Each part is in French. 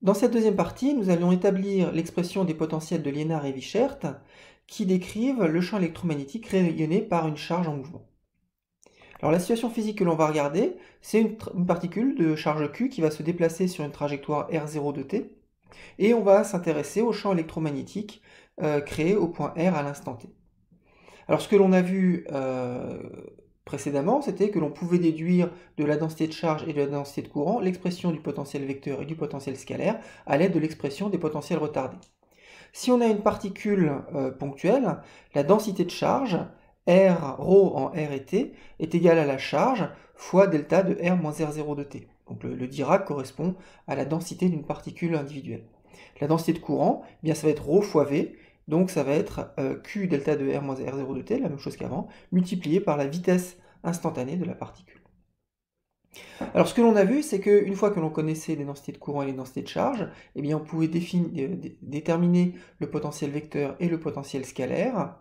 Dans cette deuxième partie, nous allons établir l'expression des potentiels de Liénard et Wiechert qui décrivent le champ électromagnétique rayonné par une charge en mouvement. Alors la situation physique que l'on va regarder, c'est une particule de charge Q qui va se déplacer sur une trajectoire R0 de t, et on va s'intéresser au champ électromagnétique créé au point R à l'instant t. Alors ce que l'on a vu précédemment, c'était que l'on pouvait déduire de la densité de charge et de la densité de courant l'expression du potentiel vecteur et du potentiel scalaire à l'aide de l'expression des potentiels retardés. Si on a une particule ponctuelle, la densité de charge, R, ρ en R et T, est égale à la charge fois delta de R moins R0 de T. Donc le Dirac correspond à la densité d'une particule individuelle. La densité de courant, eh bien, ça va être ρ fois V, donc ça va être Q delta de R moins R0 de T, la même chose qu'avant, multiplié par la vitesse instantanée de la particule. Alors ce que l'on a vu, c'est qu'une fois que l'on connaissait les densités de courant et les densités de charge, eh bien, on pouvait déterminer le potentiel vecteur et le potentiel scalaire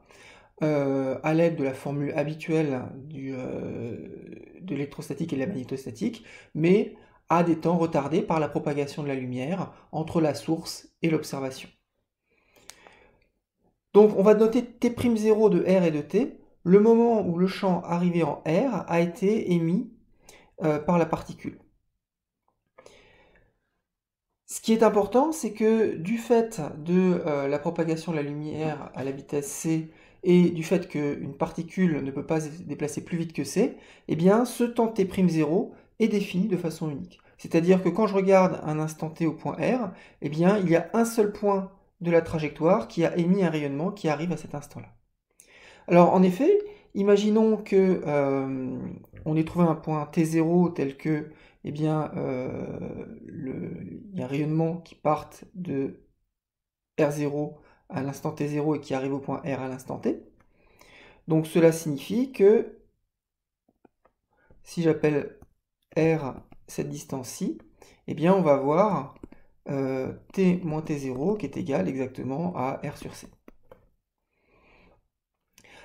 à l'aide de la formule habituelle de l'électrostatique et de la magnétostatique, mais à des temps retardés par la propagation de la lumière entre la source et l'observation. Donc on va noter T'0 de R et de T, le moment où le champ arrivé en R a été émis par la particule. Ce qui est important, c'est que du fait de la propagation de la lumière à la vitesse c et du fait qu'une particule ne peut pas se déplacer plus vite que c, eh bien ce temps t'0 est défini de façon unique. C'est-à-dire que quand je regarde un instant t au point R, eh bien il y a un seul point de la trajectoire qui a émis un rayonnement qui arrive à cet instant-là. Alors en effet, imaginons que on ait trouvé un point t0 tel que eh bien, il y a un rayonnement qui parte de R0 à l'instant t0 et qui arrive au point R à l'instant t. Donc cela signifie que si j'appelle R cette distance-ci, eh bien on va avoir t moins t0 qui est égal exactement à R sur c.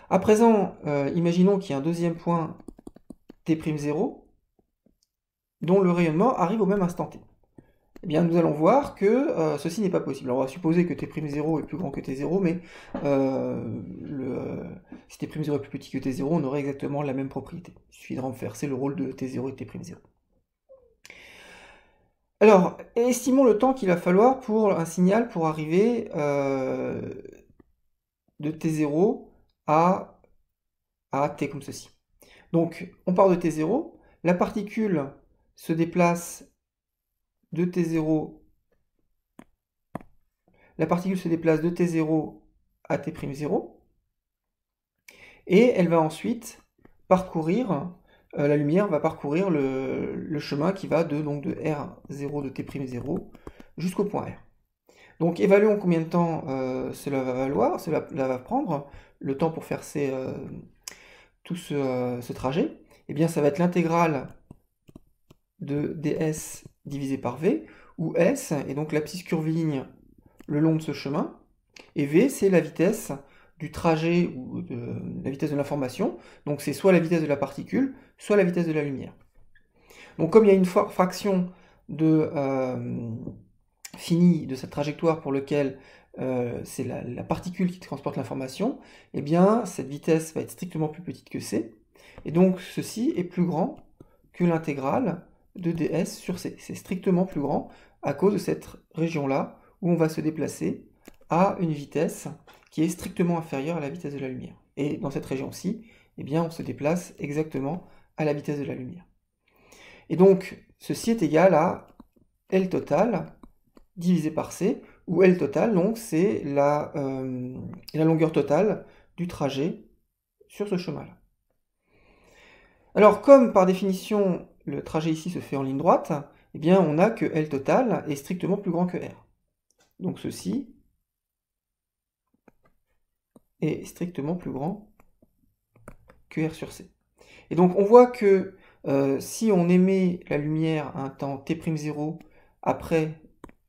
À présent, imaginons qu'il y a un deuxième point t'0 dont le rayonnement arrive au même instant t. Eh bien, nous allons voir que ceci n'est pas possible. Alors, on va supposer que t'0 est plus grand que t0, mais si t'0 est plus petit que t0, on aurait exactement la même propriété. Il suffit de renverser le rôle de t0 et de t'0. Alors, estimons le temps qu'il va falloir pour un signal pour arriver de t0 à t comme ceci. Donc, on part de t0, la particule se déplace de t0, la particule se déplace de t0 à t'0, et elle va ensuite parcourir, la lumière va parcourir le chemin qui va donc de R0 de t'0 jusqu'au point R. Donc évaluons combien de temps cela va prendre, le temps pour faire tout ce trajet. Eh bien ça va être l'intégrale de ds divisé par v, où s est donc l'abscisse curviligne le long de ce chemin, et v c'est la vitesse du trajet ou de la vitesse de l'information, donc c'est soit la vitesse de la particule, soit la vitesse de la lumière. Donc comme il y a une fraction finie de cette trajectoire pour laquelle c'est la particule qui transporte l'information, eh bien cette vitesse va être strictement plus petite que c, et donc ceci est plus grand que l'intégrale de ds sur c. C'est strictement plus grand à cause de cette région-là où on va se déplacer à une vitesse qui est strictement inférieure à la vitesse de la lumière. Et dans cette région-ci, eh bien, on se déplace exactement à la vitesse de la lumière. Et donc, ceci est égal à L total divisé par C, où L total, donc, c'est la longueur totale du trajet sur ce chemin-là. Alors, comme par définition, le trajet ici se fait en ligne droite, eh bien, on a que L total est strictement plus grand que R. Donc, ceci est strictement plus grand que R sur C. Et donc, on voit que si on émet la lumière à un temps t'0 après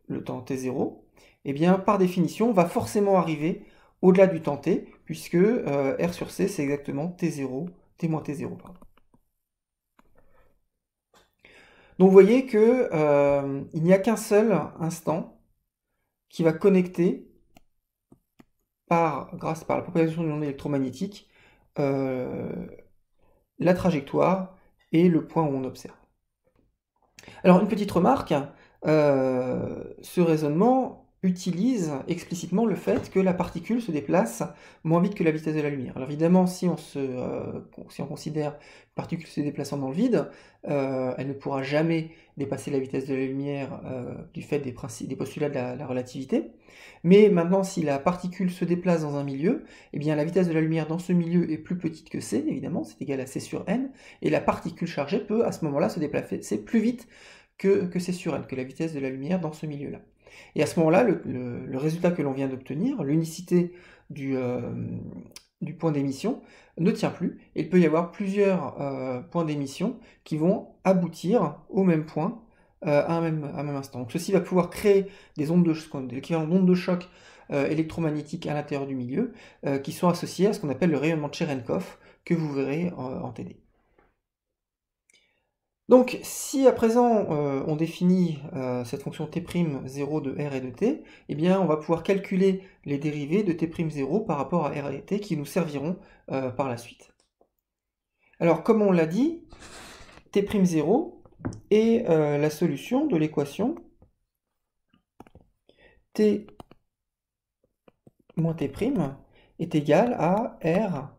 le temps t0, eh bien, par définition, on va forcément arriver au-delà du temps t, puisque R sur C, c'est exactement t0, t moins t0, pardon. Donc vous voyez que il n'y a qu'un seul instant qui va connecter grâce par la propagation d'une onde électromagnétique la trajectoire et le point où on observe. Alors une petite remarque, ce raisonnement utilise explicitement le fait que la particule se déplace moins vite que la vitesse de la lumière. Alors évidemment, si on considère une particule se déplaçant dans le vide, elle ne pourra jamais dépasser la vitesse de la lumière du fait des postulats de la relativité. Mais maintenant, si la particule se déplace dans un milieu, eh bien la vitesse de la lumière dans ce milieu est plus petite que c, évidemment, c'est égal à c sur n, et la particule chargée peut à ce moment-là se déplacer plus vite que c sur n, que la vitesse de la lumière dans ce milieu-là. Et à ce moment-là, le résultat que l'on vient d'obtenir, l'unicité du point d'émission, ne tient plus. Et il peut y avoir plusieurs points d'émission qui vont aboutir au même point à un même instant. Donc ceci va pouvoir créer des ondes l'équivalent d'ondes de choc électromagnétiques à l'intérieur du milieu, qui sont associées à ce qu'on appelle le rayonnement de Cherenkov, que vous verrez en TD. Donc, si à présent on définit cette fonction t'0 de r et de t, eh bien on va pouvoir calculer les dérivées de t'0 par rapport à r et t qui nous serviront par la suite. Alors, comme on l'a dit, t'0 est la solution de l'équation t moins t' est égal à r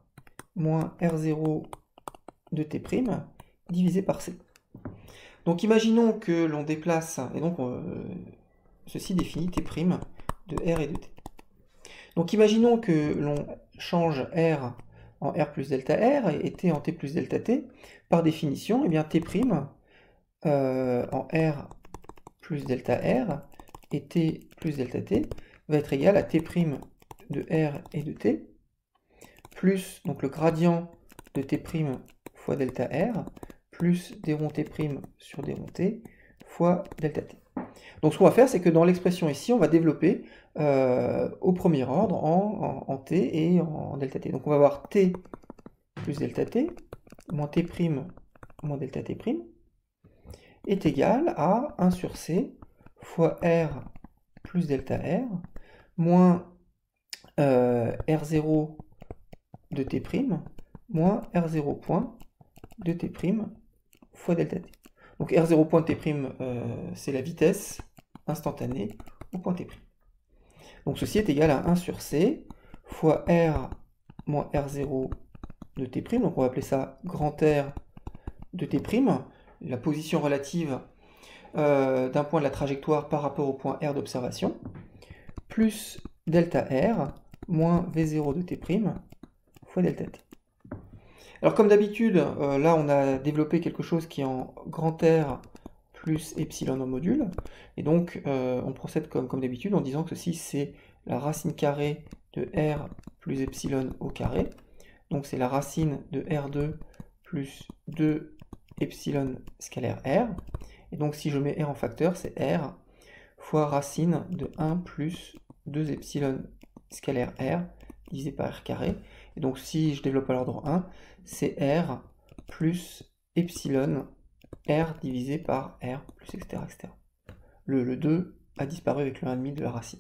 moins r0 de t' divisé par c. Donc imaginons que l'on déplace, et donc ceci définit t' de r et de t. Donc imaginons que l'on change r en r plus delta r et t en t plus delta t. Par définition, eh bien t' en r plus delta r et t plus delta t va être égal à t' de r et de t, plus donc le gradient de t' fois delta r, plus d rond t' sur d rond t fois delta t. Donc ce qu'on va faire, c'est que dans l'expression ici, on va développer au premier ordre en t et en delta t. Donc on va avoir t plus delta t moins t' moins delta t' est égal à 1 sur c fois r plus delta r moins r0 de t' moins r0 point de t' fois delta t. Donc r0 point de t', c'est la vitesse instantanée au point t'. Donc ceci est égal à 1 sur c fois r moins r0 de t', donc on va appeler ça grand R de t', la position relative d'un point de la trajectoire par rapport au point R d'observation, plus delta R moins V0 de t' fois delta t. Alors comme d'habitude, là on a développé quelque chose qui est en grand R plus epsilon en module, et donc on procède comme d'habitude en disant que ceci c'est la racine carrée de R plus epsilon au carré, donc c'est la racine de R2 plus 2 epsilon scalaire R, et donc si je mets R en facteur, c'est R fois racine de 1 plus 2 epsilon scalaire R divisé par R carré, et donc si je développe à l'ordre 1, c'est R plus epsilon R divisé par R plus etc. etc. Le 2 a disparu avec le 1,5 de la racine.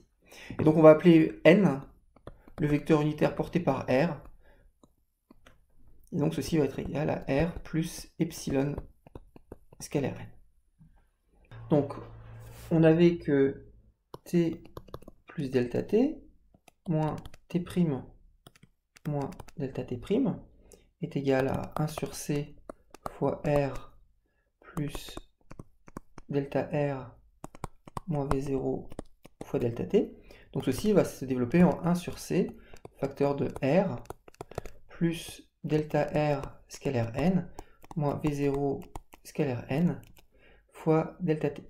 Et donc on va appeler N le vecteur unitaire porté par R, et donc ceci va être égal à R plus epsilon scalaire N. Donc on avait que t plus delta t moins t' moins delta t' est égal à 1 sur c fois r plus delta r moins v0 fois delta t. Donc ceci va se développer en 1 sur c facteur de r plus delta r scalaire n moins v0 scalaire n fois delta t.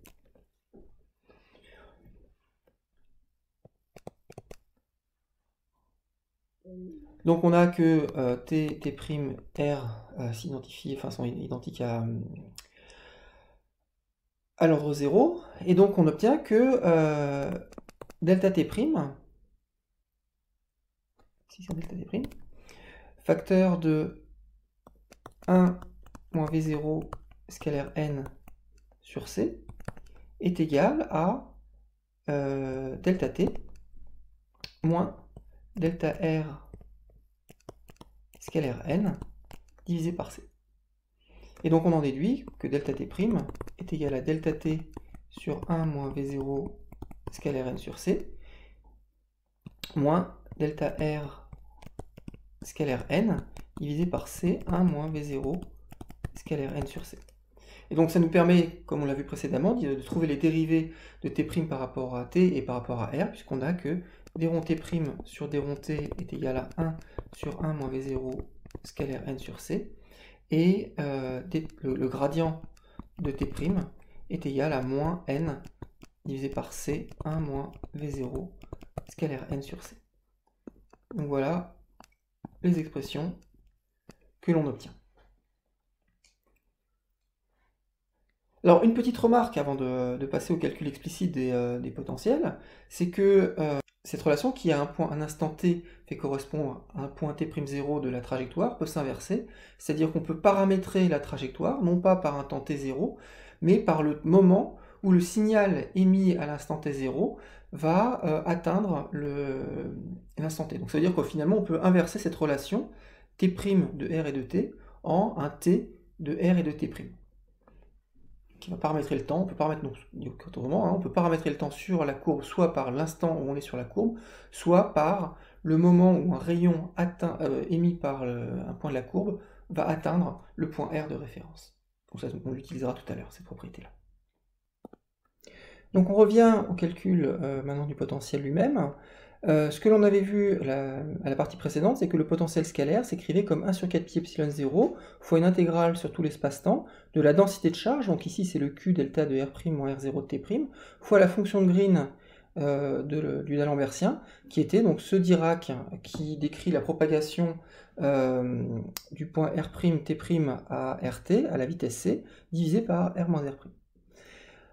Donc on a que t, t', r s'identifient, enfin sont identiques à l'ordre 0, et donc on obtient que delta t', si c'est delta t', facteur de 1 moins v0 scalaire n sur C est égal à delta t moins delta R scalaire n divisé par C. Et donc on en déduit que delta t' est égal à delta t sur 1 moins V0 scalaire n sur C moins delta R scalaire n divisé par C 1 moins V0 scalaire n sur C. Et donc ça nous permet, comme on l'a vu précédemment, de trouver les dérivés de t' par rapport à t et par rapport à r, puisqu'on a que d rond t' sur d rond t est égal à 1 sur 1 moins v0 scalaire n sur c, et le gradient de t' est égal à moins n divisé par c 1 moins v0 scalaire n sur c. Donc voilà les expressions que l'on obtient. Alors, une petite remarque avant de passer au calcul explicite des potentiels, c'est que cette relation qui à un instant t fait correspondre à un point t'0 de la trajectoire peut s'inverser, c'est-à-dire qu'on peut paramétrer la trajectoire, non pas par un temps t0, mais par le moment où le signal émis à l'instant t0 va atteindre l'instant t. Donc ça veut dire que finalement on peut inverser cette relation t' de r et de t en un t de r et de t'. Qui va paramétrer le temps, on peut paramétrer, on peut paramétrer le temps sur la courbe, soit par l'instant où on est sur la courbe, soit par le moment où un rayon émis par un point de la courbe va atteindre le point R de référence. Donc ça, on l'utilisera tout à l'heure, cette propriété-là. Donc on revient au calcul maintenant du potentiel lui-même. Ce que l'on avait vu à la partie précédente, c'est que le potentiel scalaire s'écrivait comme 1 sur 4 pi epsilon 0 fois une intégrale sur tout l'espace-temps de la densité de charge, donc ici c'est le Q delta de R' moins R0 de T', fois la fonction de Green du D'Alembertien, qui était donc ce Dirac qui décrit la propagation du point R' T' à RT, à la vitesse C, divisé par R moins R'.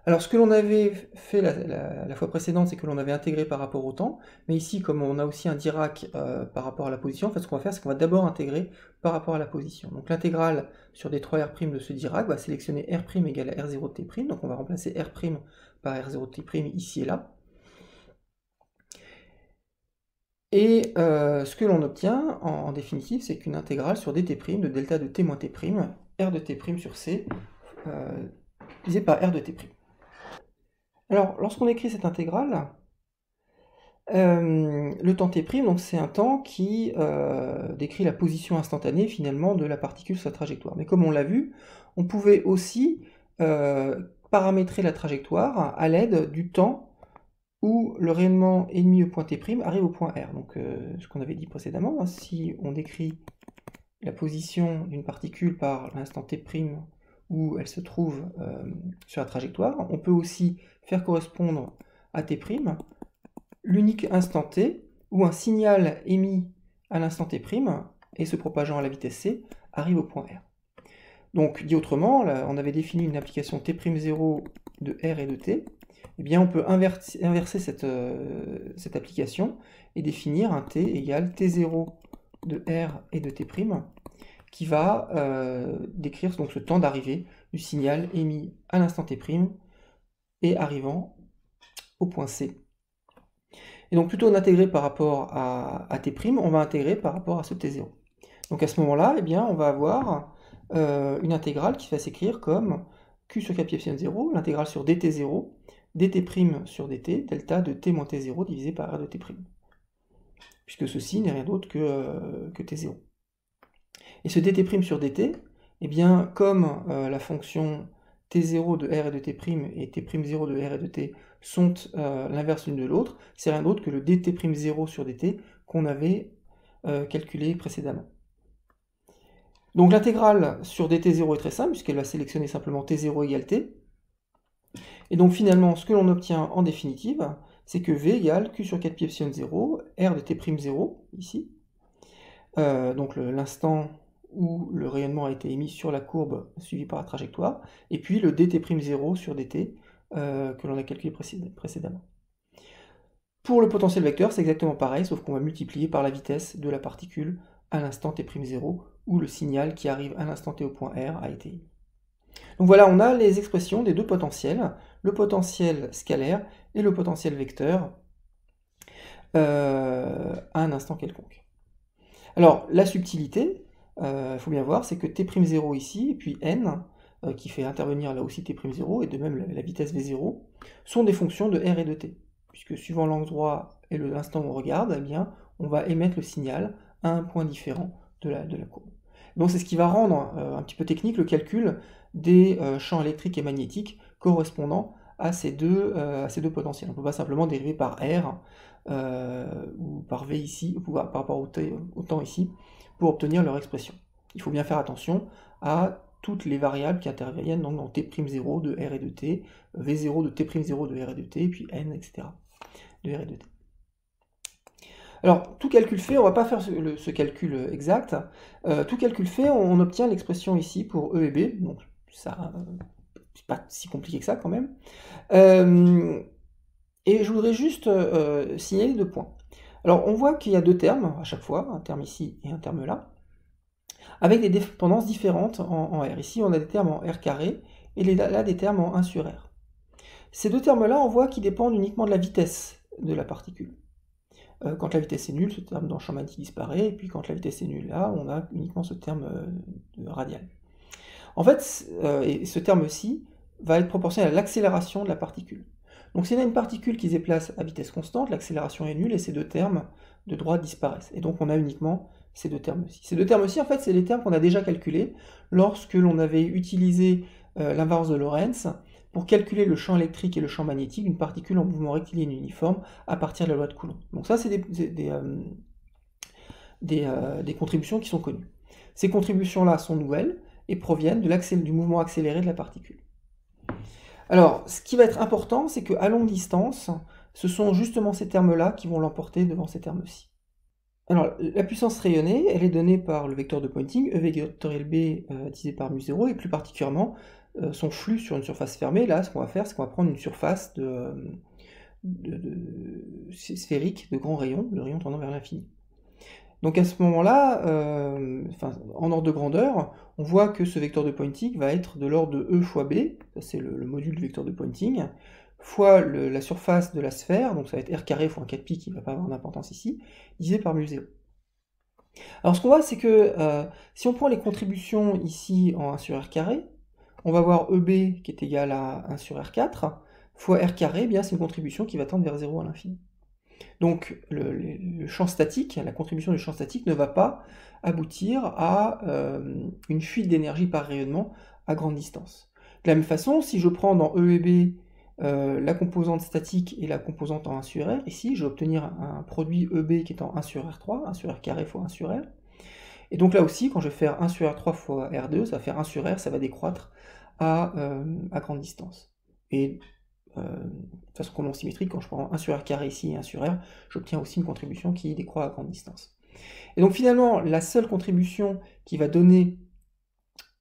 Alors ce que l'on avait fait la fois précédente, c'est que l'on avait intégré par rapport au temps, mais ici, comme on a aussi un Dirac par rapport à la position, en fait ce qu'on va faire, c'est qu'on va d'abord intégrer par rapport à la position. Donc l'intégrale sur des 3R' de ce Dirac va sélectionner R' égale à R0 de T', donc on va remplacer R' par R0 de T' ici et là. Et ce que l'on obtient en définitive, c'est qu'une intégrale sur dt' de delta de t moins t', R de t' sur C, divisé par R de t'. Alors, lorsqu'on écrit cette intégrale, le temps t', donc c'est un temps qui décrit la position instantanée finalement de la particule sur sa trajectoire. Mais comme on l'a vu, on pouvait aussi paramétrer la trajectoire à l'aide du temps où le rayonnement émis au point t' arrive au point R. Donc ce qu'on avait dit précédemment, hein, si on décrit la position d'une particule par l'instant t' où elle se trouve sur la trajectoire, on peut aussi faire correspondre à t' l'unique instant t où un signal émis à l'instant t' et se propageant à la vitesse c arrive au point R. Donc dit autrement, là, on avait défini une application t'0 de R et de t, eh bien on peut inverser cette application et définir un t égale t0 de R et de t', qui va décrire donc ce temps d'arrivée du signal émis à l'instant t' et arrivant au point C. Et donc plutôt d'intégrer par rapport à t', on va intégrer par rapport à ce t0. Donc à ce moment-là, eh bien, on va avoir une intégrale qui va s'écrire comme Q sur K pi epsilon 0, l'intégrale sur dt0, dt' sur dt, delta de t moins t0 divisé par R de t'. Puisque ceci n'est rien d'autre que t0. Et ce dt' sur dt, eh bien, comme la fonction t0 de R et de t' et t'0 de R et de t sont l'inverse l'une de l'autre, c'est rien d'autre que le dt'0 sur dt qu'on avait calculé précédemment. Donc l'intégrale sur dt0 est très simple, puisqu'elle va sélectionner simplement t0 égale t. Et donc finalement, ce que l'on obtient en définitive, c'est que v égale q sur 4 pi epsilon 0, r de t'0, ici. Donc l'instant où le rayonnement a été émis sur la courbe suivie par la trajectoire, et puis le dt'0 sur dt que l'on a calculé précédemment. Pour le potentiel vecteur, c'est exactement pareil, sauf qu'on va multiplier par la vitesse de la particule à l'instant t'0, où le signal qui arrive à l'instant t au point R a été émis. Donc voilà, on a les expressions des deux potentiels, le potentiel scalaire et le potentiel vecteur à un instant quelconque. Alors, la subtilité, il faut bien voir, c'est que t'0 ici, et puis n, qui fait intervenir là aussi t'0, et de même la vitesse v0, sont des fonctions de r et de t. Puisque suivant l'angle droit et l'instant où on regarde, eh bien, on va émettre le signal à un point différent de la courbe. Donc c'est ce qui va rendre un petit peu technique le calcul des champs électriques et magnétiques correspondant à ces deux potentiels. On ne peut pas simplement dériver par R ou par V ici, ou par rapport au temps ici, pour obtenir leur expression. Il faut bien faire attention à toutes les variables qui interviennent donc dans t'0 de R et de T, V0 de t'0 de R et de T, et puis N, etc. de R et de T. Alors, tout calcul fait, on ne va pas faire ce calcul exact. Tout calcul fait, on obtient l'expression ici pour E et B. Donc, ça, c'est pas si compliqué que ça quand même. Et je voudrais juste signaler deux points. Alors, on voit qu'il y a deux termes à chaque fois, un terme ici et un terme là, avec des dépendances différentes en R. Ici, on a des termes en R carré, et là, des termes en 1 sur R. Ces deux termes-là, on voit qu'ils dépendent uniquement de la vitesse de la particule. Quand la vitesse est nulle, ce terme dans le champ magnétique disparaît, et puis quand la vitesse est nulle là, on a uniquement ce terme radial. En fait, et ce terme-ci va être proportionnel à l'accélération de la particule. Donc si on a une particule qui se déplace à vitesse constante, l'accélération est nulle, et ces deux termes de droite disparaissent. Et donc on a uniquement ces deux termes-ci. Ces deux termes-ci, en fait, c'est les termes qu'on a déjà calculés lorsque l'on avait utilisé l'inverse de Lorentz pour calculer le champ électrique et le champ magnétique d'une particule en mouvement rectiligne uniforme à partir de la loi de Coulomb. Donc ça, c'est des contributions qui sont connues. Ces contributions-là sont nouvelles et proviennent du mouvement accéléré de la particule. Alors, ce qui va être important, c'est qu'à longue distance, ce sont justement ces termes-là qui vont l'emporter devant ces termes-ci. Alors, la puissance rayonnée, elle est donnée par le vecteur de Poynting, E vectoriel B divisé par mu0, et plus particulièrement son flux sur une surface fermée. Là, ce qu'on va faire, c'est qu'on va prendre une surface sphérique de grand rayon, le rayon tendant vers l'infini. Donc à ce moment-là, en ordre de grandeur, on voit que ce vecteur de Poynting va être de l'ordre de E fois B, ça c'est le module du vecteur de Poynting, fois la surface de la sphère, donc ça va être R carré fois un 4pi qui ne va pas avoir d'importance ici, divisé par mu0. Alors ce qu'on voit, c'est que si on prend les contributions ici en 1 sur R carré, on va voir EB qui est égal à 1 sur R4, fois R carré, eh bien c'est une contribution qui va tendre vers 0 à l'infini. Donc le champ statique, la contribution du champ statique ne va pas aboutir à une fuite d'énergie par rayonnement à grande distance. De la même façon, si je prends dans E et B la composante statique et la composante en 1 sur R, ici je vais obtenir un produit EB qui est en 1 sur R3, 1 sur R carré fois 1 sur R. Et donc là aussi, quand je vais faire 1 sur R3 fois R2, ça va faire 1 sur R, ça va décroître à grande distance. Et de façon complètement symétrique, quand je prends 1 sur R carré ici et 1 sur R, j'obtiens aussi une contribution qui décroît à grande distance. Et donc finalement, la seule contribution qui va donner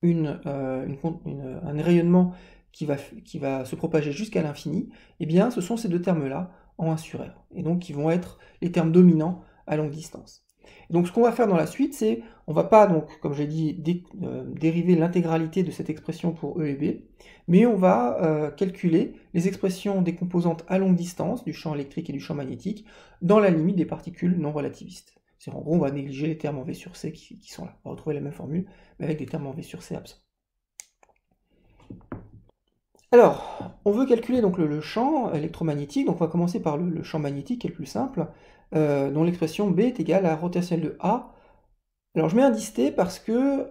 un rayonnement qui va se propager jusqu'à l'infini, eh bien ce sont ces deux termes-là en 1 sur R, et donc qui vont être les termes dominants à longue distance. Et donc ce qu'on va faire dans la suite, c'est, on ne va pas, donc, comme j'ai dit, dériver l'intégralité de cette expression pour E et B, mais on va calculer les expressions des composantes à longue distance, du champ électrique et du champ magnétique, dans la limite des particules non relativistes. C'est-à-dire, en gros, on va négliger les termes en V sur C qui sont là. On va retrouver la même formule, mais avec des termes en V sur C absents. Alors, on veut calculer donc le champ électromagnétique, donc on va commencer par le champ magnétique, qui est le plus simple, dont l'expression B est égale à la rotationnelle de A. Alors je mets un disté parce que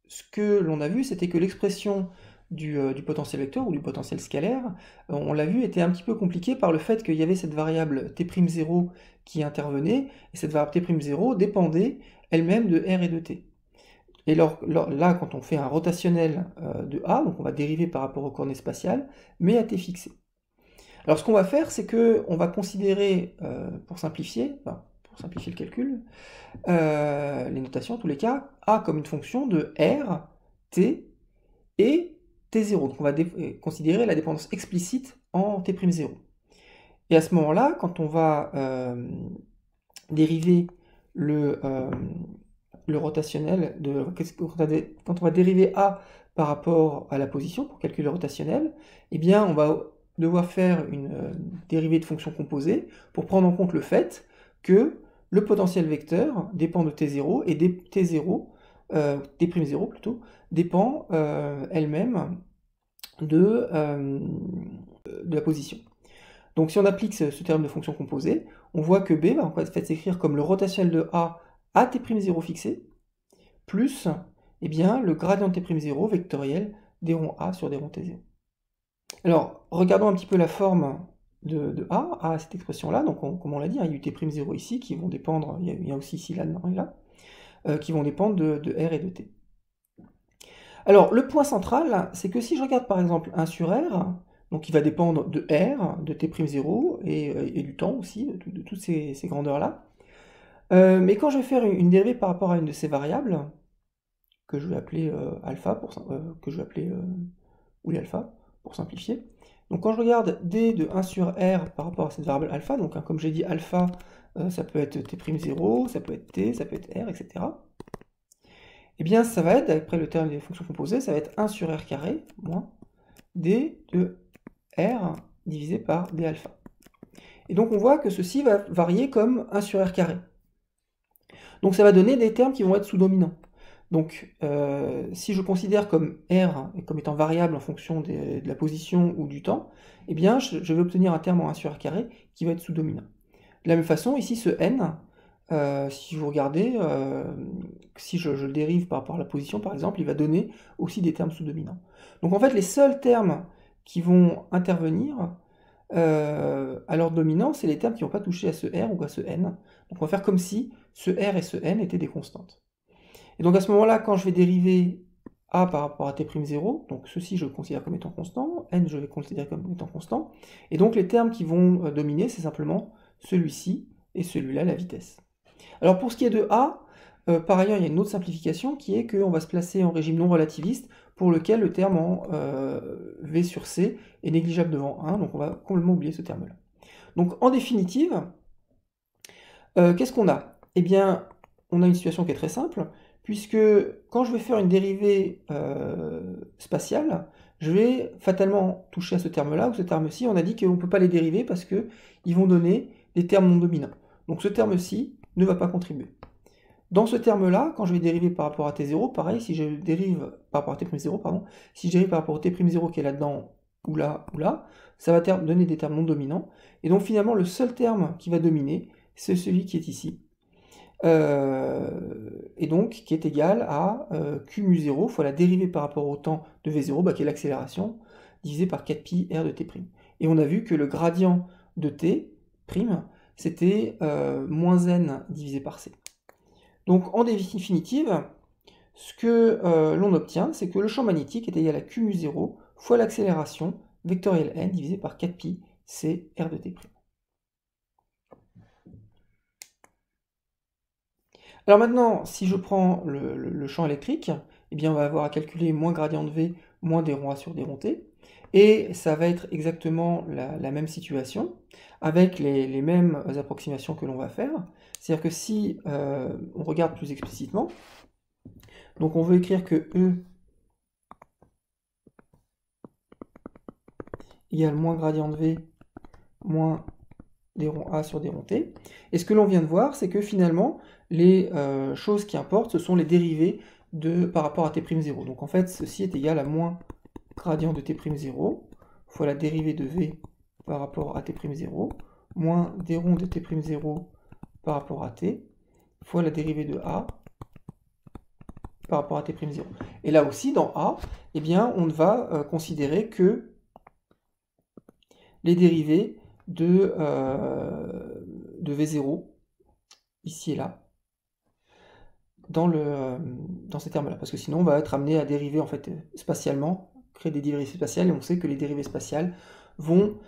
ce que l'on a vu, c'était que l'expression du potentiel vecteur ou du potentiel scalaire, on l'a vu, était un petit peu compliquée par le fait qu'il y avait cette variable T'0 qui intervenait, et cette variable T'0 dépendait elle-même de R et de T. Et là, quand on fait un rotationnel de A, donc on va dériver par rapport aux coordonnées spatiales, mais à T fixé. Alors ce qu'on va faire, c'est qu'on va considérer, pour simplifier le calcul, les notations en tous les cas, A comme une fonction de R, T et T0. Donc on va considérer la dépendance explicite en T'0. Et à ce moment-là, quand on va dériver le rotationnel, quand on va dériver A par rapport à la position, pour calculer le rotationnel, eh bien on va devoir faire une dérivée de fonction composée pour prendre en compte le fait que le potentiel vecteur dépend de t0 et t0, t'0 plutôt, dépend elle-même de la position. Donc si on applique ce terme de fonction composée, on voit que B va en fait s'écrire comme le rotationnel de A à t'0 fixé, plus eh bien, le gradient de t'0 vectoriel des ronds A sur des ronds t0. Alors, regardons un petit peu la forme de A à cette expression-là. Donc, comme on l'a dit, il y a eu t'0 ici qui vont dépendre, il y a aussi ici là-dedans et là, qui vont dépendre de R et de T. Alors, le point central, c'est que si je regarde par exemple 1 sur R, donc il va dépendre de R, de t'0 et du temps aussi, de toutes ces grandeurs-là. Mais quand je vais faire une dérivée par rapport à une de ces variables, que je vais appeler alpha, que je vais appeler alpha, pour simplifier. Donc quand je regarde d de 1 sur r par rapport à cette variable alpha, donc hein, comme j'ai dit alpha, ça peut être t'0, ça peut être t, ça peut être r, etc. Eh bien ça va être, après le terme des fonctions composées, ça va être 1 sur r carré moins d de r divisé par d alpha. Et donc on voit que ceci va varier comme 1 sur r carré. Donc ça va donner des termes qui vont être sous-dominants. Donc, si je considère comme R comme étant variable en fonction de la position ou du temps, eh bien, je vais obtenir un terme en 1 sur R carré qui va être sous-dominant. De la même façon, ici, ce N, si vous regardez, si je le dérive par rapport à la position, par exemple, il va donner aussi des termes sous-dominants. Donc, en fait, les seuls termes qui vont intervenir à l'ordre dominant, c'est les termes qui ne vont pas toucher à ce R ou à ce N. Donc, on va faire comme si ce R et ce N étaient des constantes. Et donc à ce moment-là, quand je vais dériver A par rapport à t'0, donc ceci je le considère comme étant constant, N je vais considérer comme étant constant, et donc les termes qui vont dominer, c'est simplement celui-ci et celui-là, la vitesse. Alors pour ce qui est de A, par ailleurs il y a une autre simplification qui est qu'on va se placer en régime non relativiste, pour lequel le terme en V sur C est négligeable devant 1, donc on va complètement oublier ce terme-là. Donc en définitive, qu'est-ce qu'on a? Eh bien, on a une situation qui est très simple, puisque quand je vais faire une dérivée spatiale, je vais fatalement toucher à ce terme-là ou ce terme-ci. On a dit qu'on ne peut pas les dériver parce qu'ils vont donner des termes non dominants. Donc ce terme-ci ne va pas contribuer. Dans ce terme-là, quand je vais dériver par rapport à t0, pareil, si je dérive par rapport à t'0, pardon, si je dérive par rapport au t'0 qui est là-dedans, ou là, ça va donner des termes non dominants. Et donc finalement, le seul terme qui va dominer, c'est celui qui est ici. Et donc qui est égal à Q mu 0 fois la dérivée par rapport au temps de V0, qui est l'accélération, divisé par 4pi r de t'. Et on a vu que le gradient de t', c'était moins n divisé par c. Donc en définitive, ce que l'on obtient, c'est que le champ magnétique est égal à Q mu 0 fois l'accélération vectorielle n divisé par 4pi c r de t'. Alors maintenant, si je prends le champ électrique, eh bien on va avoir à calculer moins gradient de V, moins des ronds A sur des ronds T, et ça va être exactement la même situation, avec les mêmes approximations que l'on va faire. C'est-à-dire que si on regarde plus explicitement, donc on veut écrire que E égale moins gradient de V, moins des ronds A sur des ronds T. Et ce que l'on vient de voir, c'est que finalement, les choses qui importent, ce sont les dérivées par rapport à t'0. Donc en fait, ceci est égal à moins gradient de t'0 fois la dérivée de V par rapport à t'0, moins des ronds de t'0 par rapport à t, fois la dérivée de A par rapport à t'0. Et là aussi, dans A, eh bien, on va considérer que les dérivées de V0, ici et là, dans ces termes-là. Parce que sinon, on va être amené à dériver en fait, spatialement, créer des dérivées spatiales, et on sait que les dérivées spatiales vont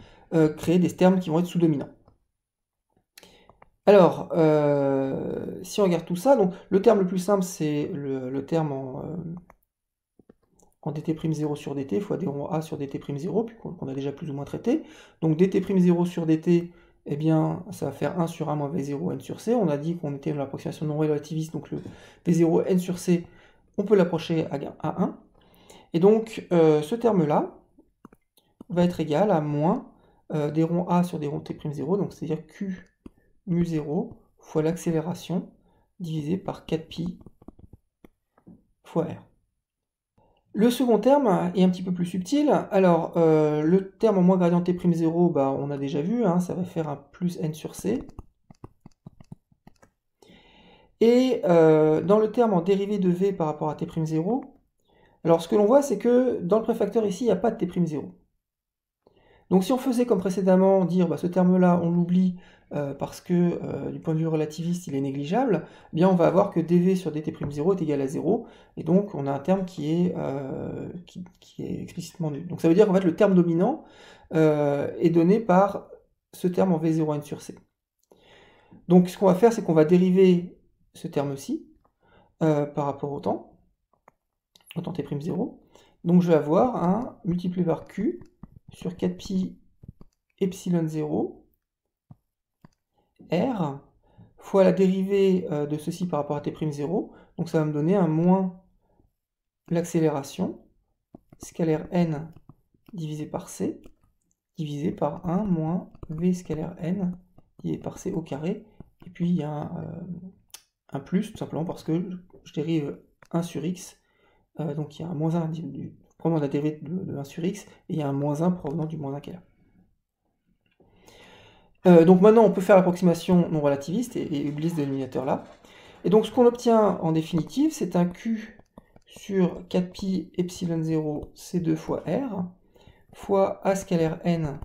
créer des termes qui vont être sous-dominants. Alors, si on regarde tout ça, donc le terme le plus simple, c'est le terme en dt'0 sur dt fois des ronds A sur dt'0, qu'on a déjà plus ou moins traité. Donc dt'0 sur dt, eh bien, ça va faire 1 sur 1 moins v0 n sur c. On a dit qu'on était dans l'approximation non relativiste, donc le v0 n sur c, on peut l'approcher à 1. Et donc, ce terme-là va être égal à moins des ronds A sur des ronds T'0, donc c'est-à-dire Q mu0 fois l'accélération divisé par 4pi fois R. Le second terme est un petit peu plus subtil. Alors, le terme en moins gradient T'0, bah, on a déjà vu, hein, ça va faire un plus n sur C. Et dans le terme en dérivée de V par rapport à T'0, alors ce que l'on voit, c'est que dans le préfacteur ici, il n'y a pas de T'0. Donc si on faisait comme précédemment, dire bah, ce terme-là, on l'oublie parce que du point de vue relativiste, il est négligeable, eh bien on va avoir que dv sur dt'0 est égal à 0, et donc on a un terme qui est explicitement nul. Donc ça veut dire qu'en fait le terme dominant est donné par ce terme en v0n sur c. Donc ce qu'on va faire, c'est qu'on va dériver ce terme-ci par rapport au temps t'0. Donc je vais avoir un multiplié par q sur 4pi epsilon 0 r fois la dérivée de ceci par rapport à t'0, donc ça va me donner un moins l'accélération scalaire n divisé par c, divisé par 1 moins v scalaire n divisé par c au carré, et puis il y a un plus, tout simplement parce que je dérive 1 sur x, donc il y a un moins 1 provenant de la dérivée de 1 sur x, et il y a un moins 1 provenant du moins 1 qui est là. Donc maintenant, on peut faire l'approximation non relativiste et oublier ce dénominateur-là. Et donc ce qu'on obtient en définitive, c'est un Q sur 4pi epsilon 0 C2 fois R fois A scalaire n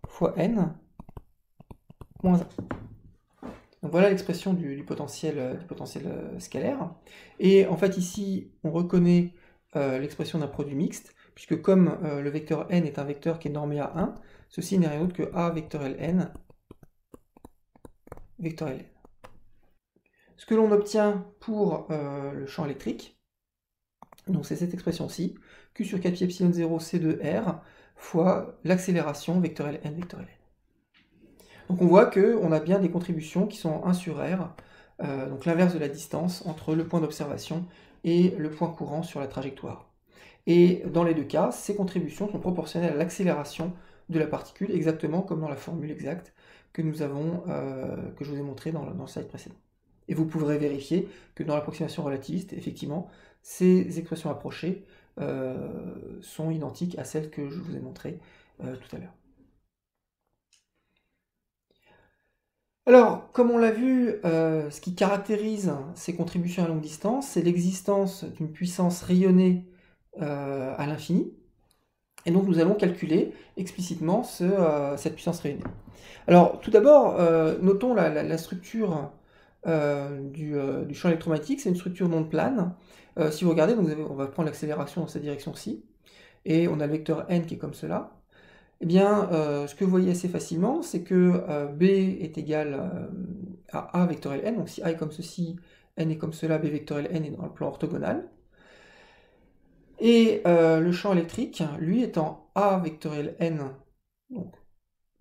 fois n moins 1. Donc voilà l'expression du potentiel scalaire. Et en fait ici, on reconnaît l'expression d'un produit mixte, puisque comme le vecteur n est un vecteur qui est normé à 1, ceci n'est rien d'autre que A vecteur ln vecteur ln. Ce que l'on obtient pour le champ électrique, donc c'est cette expression-ci, Q sur 4pi epsilon 0 C2R fois l'accélération vecteur ln vecteur ln. Donc on voit qu'on a bien des contributions qui sont 1 sur R, donc l'inverse de la distance entre le point d'observation et le point courant sur la trajectoire. Et dans les deux cas, ces contributions sont proportionnelles à l'accélération de la particule, exactement comme dans la formule exacte que je vous ai montré dans le slide précédent. Et vous pourrez vérifier que dans l'approximation relativiste, effectivement, ces expressions approchées sont identiques à celles que je vous ai montrées tout à l'heure. Alors, comme on l'a vu, ce qui caractérise ces contributions à longue distance, c'est l'existence d'une puissance rayonnée à l'infini. Et donc nous allons calculer explicitement cette puissance rayonnée. Alors, tout d'abord, notons la structure du champ électromagnétique. C'est une structure non plane. Si vous regardez, donc on va prendre l'accélération dans cette direction-ci, et on a le vecteur n qui est comme cela. Eh bien, ce que vous voyez assez facilement, c'est que B est égal à A vectoriel n, donc si A est comme ceci, n est comme cela, B vectoriel n est dans le plan orthogonal. Et le champ électrique, lui, étant A vectoriel n, donc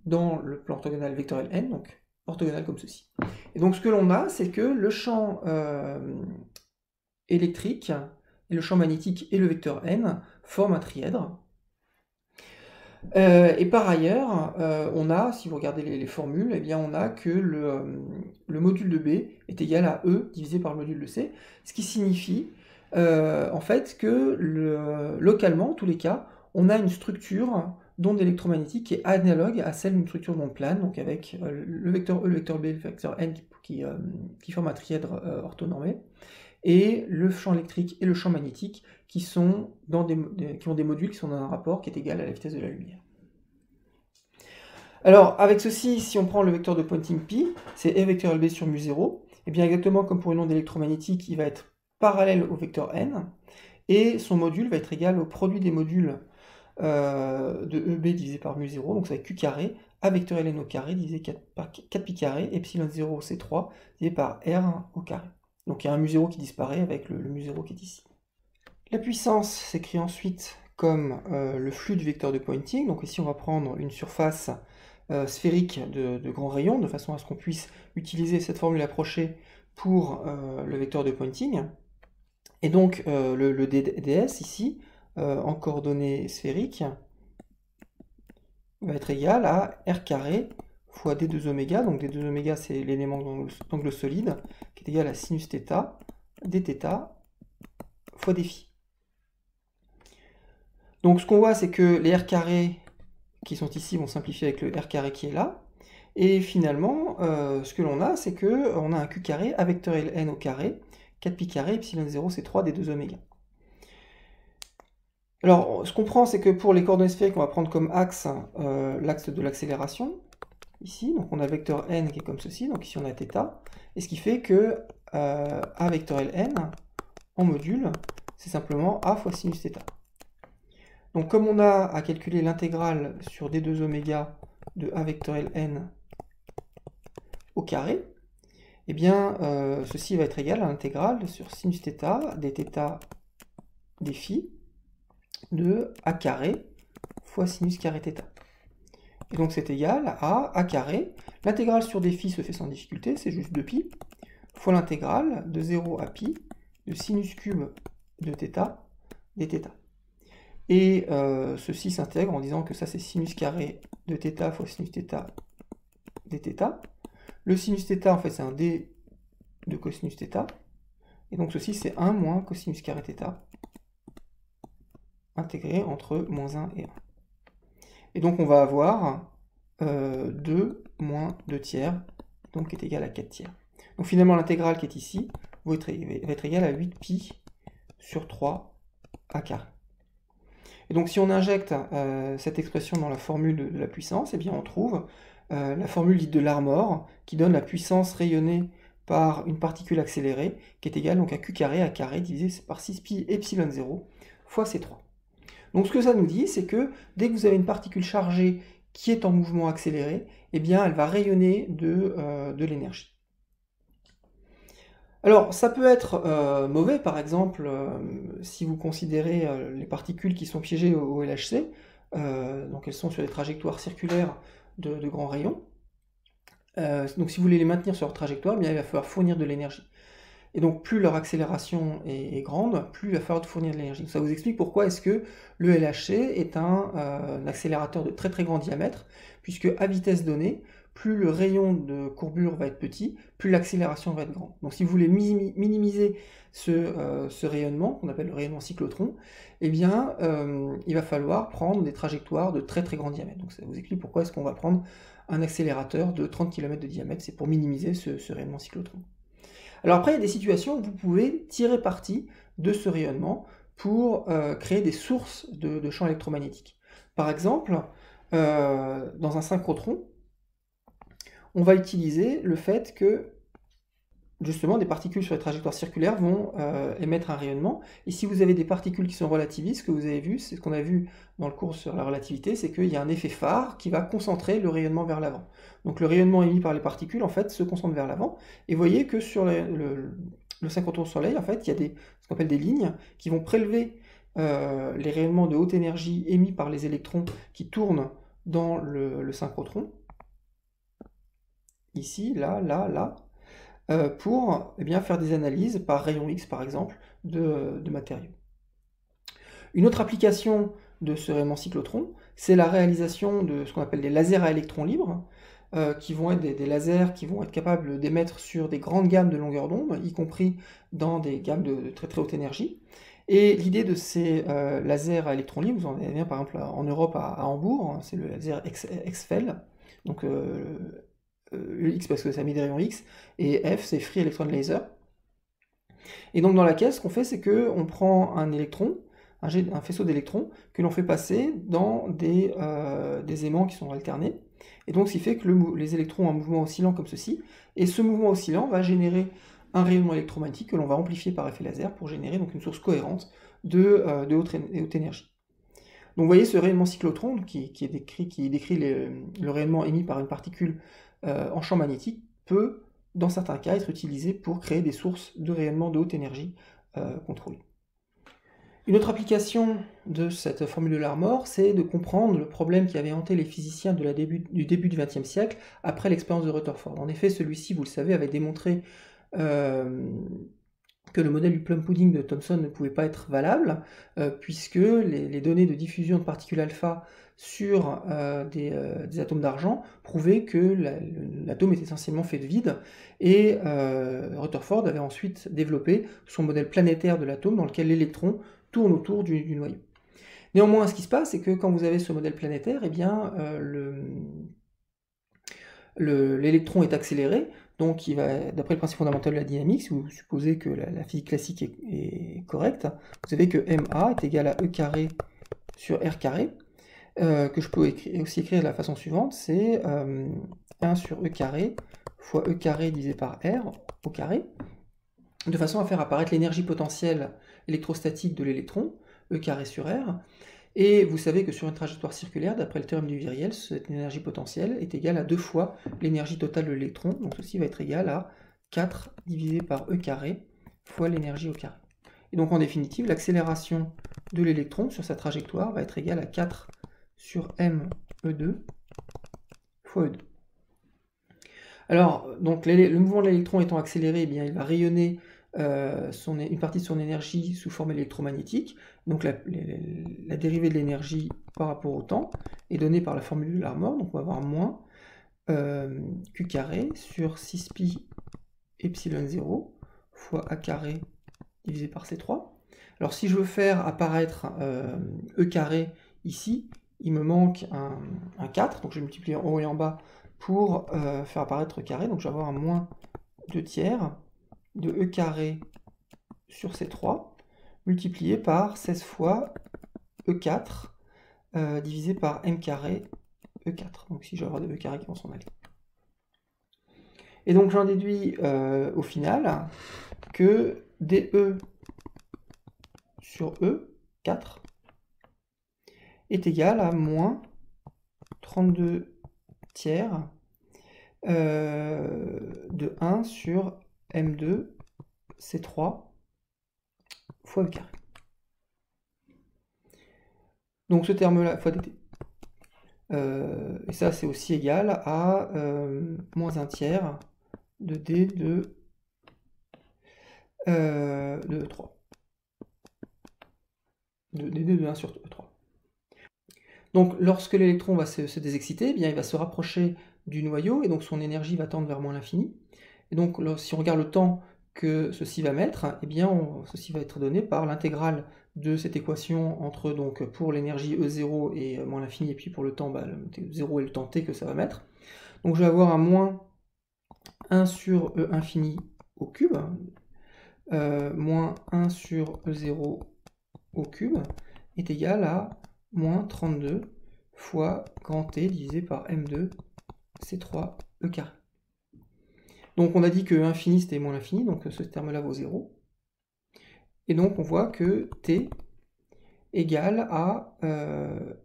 dans le plan orthogonal vectoriel n, donc orthogonal comme ceci. Et donc ce que l'on a, c'est que le champ électrique, et le champ magnétique et le vecteur n forment un trièdre. Et par ailleurs, on a, si vous regardez les formules, eh bien on a que le module de B est égal à E divisé par le module de C, ce qui signifie en fait que localement, en tous les cas, on a une structure d'onde électromagnétique qui est analogue à celle d'une structure d'onde plane, donc avec le vecteur E, le vecteur B, le vecteur N qui forment un trièdre orthonormé, et le champ électrique et le champ magnétique qui ont des modules qui sont dans un rapport qui est égal à la vitesse de la lumière. Alors, avec ceci, si on prend le vecteur de Poynting pi, c'est E vecteur LB sur mu0, et bien exactement comme pour une onde électromagnétique, il va être parallèle au vecteur n, et son module va être égal au produit des modules de EB divisé par mu0, donc ça va être Q carré, A vecteur ln au carré divisé par 4pi carré, epsilon 0 C3 divisé par R au carré. Donc il y a un mu0 qui disparaît avec le mu0 qui est ici. La puissance s'écrit ensuite comme le flux du vecteur de Poynting. Donc ici on va prendre une surface sphérique de grand rayon, de façon à ce qu'on puisse utiliser cette formule approchée pour le vecteur de Poynting. Et donc le ds ici en coordonnées sphériques va être égal à r carré fois d2 oméga, donc d2 oméga c'est l'élément d'angle solide, qui est égal à sinus θ, dθ fois dφ. Donc ce qu'on voit, c'est que les r carrés qui sont ici vont simplifier avec le r carré qui est là, et finalement, ce que l'on a, c'est qu'on a un q carré à vectoriel n au carré, 4pi carré, epsilon 0, c'est 3 d2 oméga. Alors, ce qu'on prend, c'est que pour les coordonnées sphériques, on va prendre comme axe l'axe de l'accélération, ici, donc on a vecteur n qui est comme ceci, donc ici on a θ, et ce qui fait que a vectoriel n, en module, c'est simplement a fois sinus θ. Donc comme on a à calculer l'intégrale sur d2 oméga de a vectoriel n au carré, eh bien ceci va être égal à l'intégrale sur sinus θ dθ dφ de a carré fois sinus carré θ. Et donc c'est égal à a carré, l'intégrale sur dφ se fait sans difficulté, c'est juste 2pi, fois l'intégrale de 0 à pi de sinus cube de θ dθ. Et ceci s'intègre en disant que ça c'est sinus carré de θ fois sinus θ dθ. Le sinus θ en fait c'est un d de cosinus θ. Et donc ceci c'est 1 moins cosinus carré θ intégré entre moins 1 et 1. Et donc on va avoir 2 moins 2 tiers, donc qui est égal à 4 tiers. Donc finalement l'intégrale qui est ici va être égale à 8pi sur 3 a carré. Et donc si on injecte cette expression dans la formule de la puissance, eh bien on trouve la formule dite de Larmor, qui donne la puissance rayonnée par une particule accélérée, qui est égale donc à q carré divisé par 6pi epsilon 0 fois c3. Donc ce que ça nous dit, c'est que dès que vous avez une particule chargée qui est en mouvement accéléré, eh bien elle va rayonner de l'énergie. Alors, ça peut être mauvais, par exemple, si vous considérez les particules qui sont piégées au LHC, donc elles sont sur des trajectoires circulaires de grands rayons. Donc si vous voulez les maintenir sur leur trajectoire, eh bien, il va falloir fournir de l'énergie. Et donc plus leur accélération est grande, plus il va falloir fournir de l'énergie. Ça vous explique pourquoi est-ce que le LHC est un accélérateur de très très grand diamètre, puisque à vitesse donnée, plus le rayon de courbure va être petit, plus l'accélération va être grande. Donc si vous voulez minimiser ce rayonnement, qu'on appelle le rayonnement cyclotron, eh bien il va falloir prendre des trajectoires de très très grand diamètre. Donc ça vous explique pourquoi est-ce qu'on va prendre un accélérateur de 30 km de diamètre, c'est pour minimiser ce rayonnement cyclotron. Alors après, il y a des situations où vous pouvez tirer parti de ce rayonnement pour créer des sources de champs électromagnétiques. Par exemple, dans un synchrotron, on va utiliser le fait que justement des particules sur les trajectoires circulaires vont émettre un rayonnement. Et si vous avez des particules qui sont relativistes, ce que vous avez vu, c'est ce qu'on a vu dans le cours sur la relativité, c'est qu'il y a un effet phare qui va concentrer le rayonnement vers l'avant. Donc le rayonnement émis par les particules, en fait, se concentre vers l'avant. Et vous voyez que sur le synchrotron Soleil, en fait, il y a ce qu'on appelle des lignes qui vont prélever les rayonnements de haute énergie émis par les électrons qui tournent dans le synchrotron. Ici, là, là, là. Pour faire des analyses par rayon X, par exemple, de matériaux. Une autre application de ce rayonnement cyclotron, c'est la réalisation de ce qu'on appelle des lasers à électrons libres, qui vont être des lasers qui vont être capables d'émettre sur des grandes gammes de longueur d'onde, y compris dans des gammes de très très haute énergie. Et l'idée de ces lasers à électrons libres, vous en avez bien par exemple en Europe à Hambourg, c'est le laser XFEL, donc X parce que ça met des rayons X, et F c'est Free Electron Laser. Et donc dans laquelle, ce qu'on fait, c'est qu'on prend un électron, un faisceau d'électrons, que l'on fait passer dans des aimants qui sont alternés. Et donc ce qui fait que les électrons ont un mouvement oscillant comme ceci, et ce mouvement oscillant va générer un rayonnement électromagnétique que l'on va amplifier par effet laser pour générer donc une source cohérente de haute énergie. Donc vous voyez ce rayonnement cyclotron qui décrit le rayonnement émis par une particule en champ magnétique peut, dans certains cas, être utilisé pour créer des sources de rayonnement de haute énergie contrôlées. Une autre application de cette formule de Larmor, c'est de comprendre le problème qui avait hanté les physiciens du début du XXe siècle après l'expérience de Rutherford. En effet, celui-ci, vous le savez, avait démontré que le modèle du plum pudding de Thomson ne pouvait pas être valable, puisque les données de diffusion de particules alpha sur des atomes d'argent prouvaient que l'atome est essentiellement fait de vide, et Rutherford avait ensuite développé son modèle planétaire de l'atome dans lequel l'électron tourne autour du noyau. Néanmoins, ce qui se passe, c'est que quand vous avez ce modèle planétaire, eh bien, l'électron est accéléré, donc il va, d'après le principe fondamental de la dynamique, si vous supposez que la physique classique est correcte, vous savez que ma est égal à e carré sur r carré, que je peux aussi écrire de la façon suivante, c'est 1 sur e carré fois e carré divisé par r au carré, de façon à faire apparaître l'énergie potentielle électrostatique de l'électron, e carré sur r. Et vous savez que sur une trajectoire circulaire, d'après le théorème du viriel, cette énergie potentielle est égale à 2 fois l'énergie totale de l'électron, donc ceci va être égal à 4 divisé par e carré fois l'énergie au carré. Et donc en définitive, l'accélération de l'électron sur sa trajectoire va être égale à 4 sur m e2 fois e2. Alors, donc le mouvement de l'électron étant accéléré, eh bien, il va rayonner une partie de son énergie sous forme électromagnétique. Donc la dérivée de l'énergie par rapport au temps est donnée par la formule de Larmor. Donc on va avoir moins q carré sur 6pi epsilon 0 fois a carré divisé par c3. Alors si je veux faire apparaître e carré ici, il me manque un 4, donc je vais multiplier en haut et en bas pour faire apparaître e carré, donc je vais avoir un moins 2 tiers de e carré sur C3, multiplié par 16 fois E4, divisé par m carré E4. Donc ici, je vais avoir des E carrés qui vont s'en aller. Et donc, j'en déduis au final que dE sur E4 est égal à moins 32 tiers de 1 sur M2 C3 fois E carré. Donc ce terme-là, fois dt. Et ça, c'est aussi égal à moins 1 tiers de d de 3. De d de 1 sur 3. Donc lorsque l'électron va se désexciter, eh bien, il va se rapprocher du noyau, et donc son énergie va tendre vers moins l'infini. Et donc si on regarde le temps que ceci va mettre, eh bien, ceci va être donné par l'intégrale de cette équation entre, donc, pour l'énergie E0 et moins l'infini, et puis pour le temps, le 0 et le temps t que ça va mettre. Donc je vais avoir un moins 1 sur E infini au cube, moins 1 sur E0 au cube, est égal à moins 32 fois grand T divisé par M2 C3 E carré. Donc on a dit que infini c'était moins l'infini, donc ce terme-là vaut 0. Et donc on voit que T égale à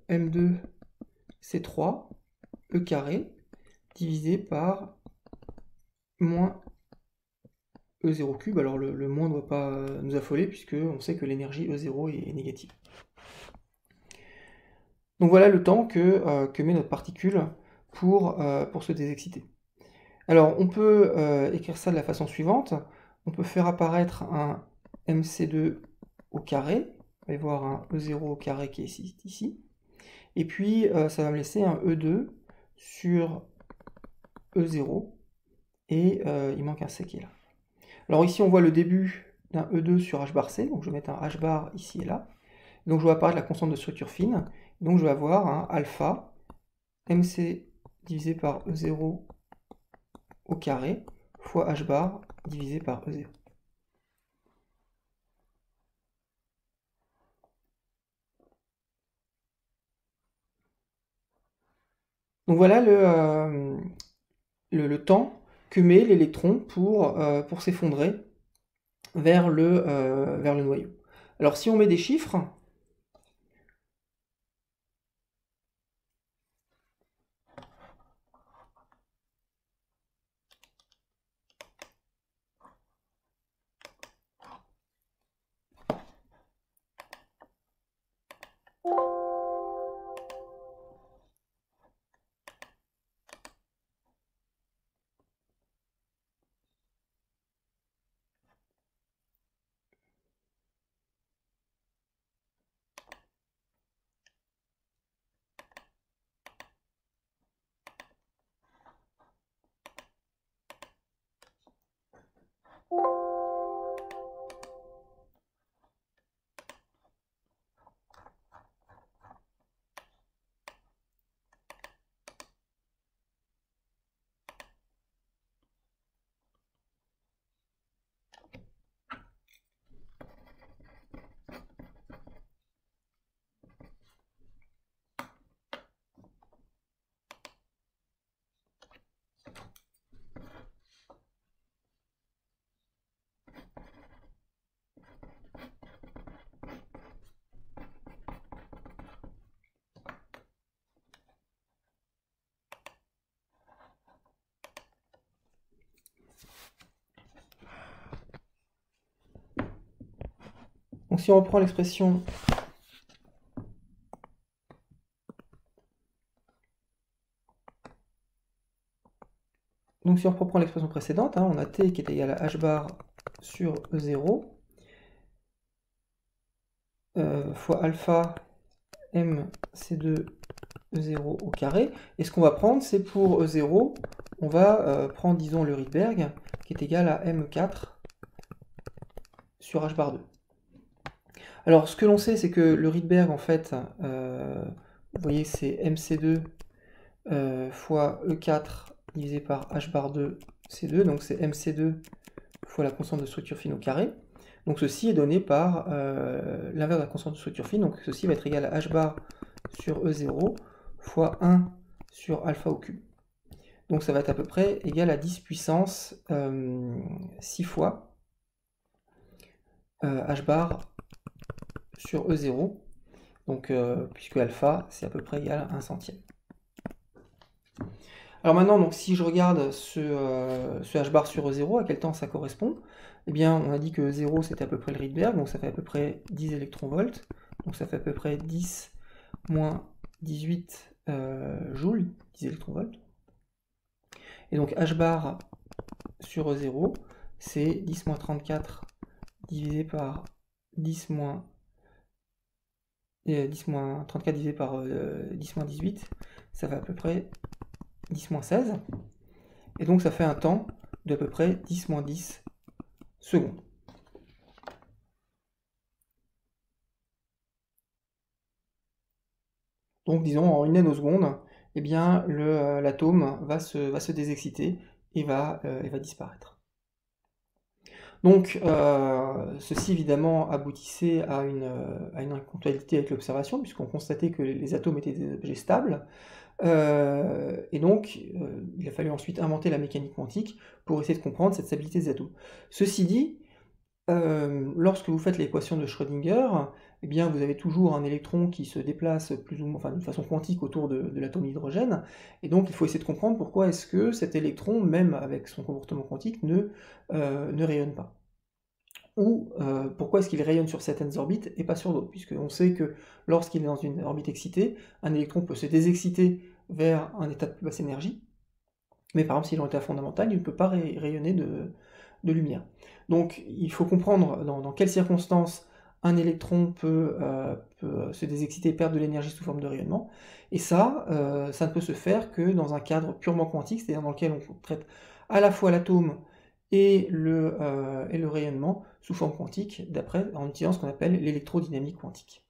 M2 C3 E carré divisé par moins E0 cube. Alors le moins ne doit pas nous affoler puisque on sait que l'énergie E0 est négative. Donc voilà le temps que met notre particule pour se désexciter. Alors on peut écrire ça de la façon suivante. On peut faire apparaître un MC2 au carré. On va y voir un E0 au carré qui est ici. Et puis ça va me laisser un E2 sur E0. Et il manque un C qui est là. Alors ici on voit le début d'un E2 sur H bar C. Donc je vais mettre un H bar ici et là. Donc je vais apparaître la constante de structure fine. Donc je vais avoir un alpha MC divisé par E0 au carré fois H bar divisé par E0. Donc voilà le temps que met l'électron pour s'effondrer vers le noyau. Alors si on met des chiffres, Donc si on reprend l'expression précédente, hein, on a T qui est égal à h bar sur E0 fois alpha mc2 E0 au carré. Et ce qu'on va prendre, c'est pour E0, on va prendre, disons, le Rydberg qui est égal à M4 sur h bar 2. Alors, ce que l'on sait, c'est que le Rydberg, en fait, vous voyez, c'est MC2 fois E4 divisé par h bar 2 C2, donc c'est MC2 fois la constante de structure fine au carré. Donc ceci est donné par l'inverse de la constante de structure fine, donc ceci va être égal à h bar sur E0 fois 1 sur alpha au cube. Donc ça va être à peu près égal à 10 puissance 6 fois h bar sur E0, donc, puisque alpha c'est à peu près égal à 1 centième. Alors maintenant, donc, si je regarde ce h bar sur E0, à quel temps ça correspond? Eh bien, on a dit que E0 c'était à peu près le Rydberg, donc ça fait à peu près 10 électronvolts, donc ça fait à peu près 10 moins 18 joules, 10 électronvolts. Et donc h bar sur E0, c'est 10 moins 34 divisé par 10 moins 34 divisé par 10 moins 18, ça fait à peu près 10 moins 16. Et donc ça fait un temps d'à peu près 10 moins 10 secondes. Donc disons en une nanoseconde, eh bien l'atome va se désexciter et va disparaître. Donc ceci évidemment aboutissait à une incompatibilité avec l'observation, puisqu'on constatait que les atomes étaient des objets stables. Et donc, il a fallu ensuite inventer la mécanique quantique pour essayer de comprendre cette stabilité des atomes. Ceci dit, lorsque vous faites l'équation de Schrödinger, eh bien, vous avez toujours un électron qui se déplace plus ou moins, enfin, d'une façon quantique autour de l'atome d'hydrogène, et donc il faut essayer de comprendre pourquoi est-ce que cet électron, même avec son comportement quantique, ne rayonne pas. Ou pourquoi est-ce qu'il rayonne sur certaines orbites et pas sur d'autres, puisqu'on sait que lorsqu'il est dans une orbite excitée, un électron peut se désexciter vers un état de plus basse énergie, mais par exemple s'il est en état fondamental, il ne peut pas rayonner de lumière. Donc il faut comprendre dans quelles circonstances un électron peut se désexciter et perdre de l'énergie sous forme de rayonnement, et ça ne peut se faire que dans un cadre purement quantique, c'est-à-dire dans lequel on traite à la fois l'atome et le rayonnement sous forme quantique, en utilisant ce qu'on appelle l'électrodynamique quantique.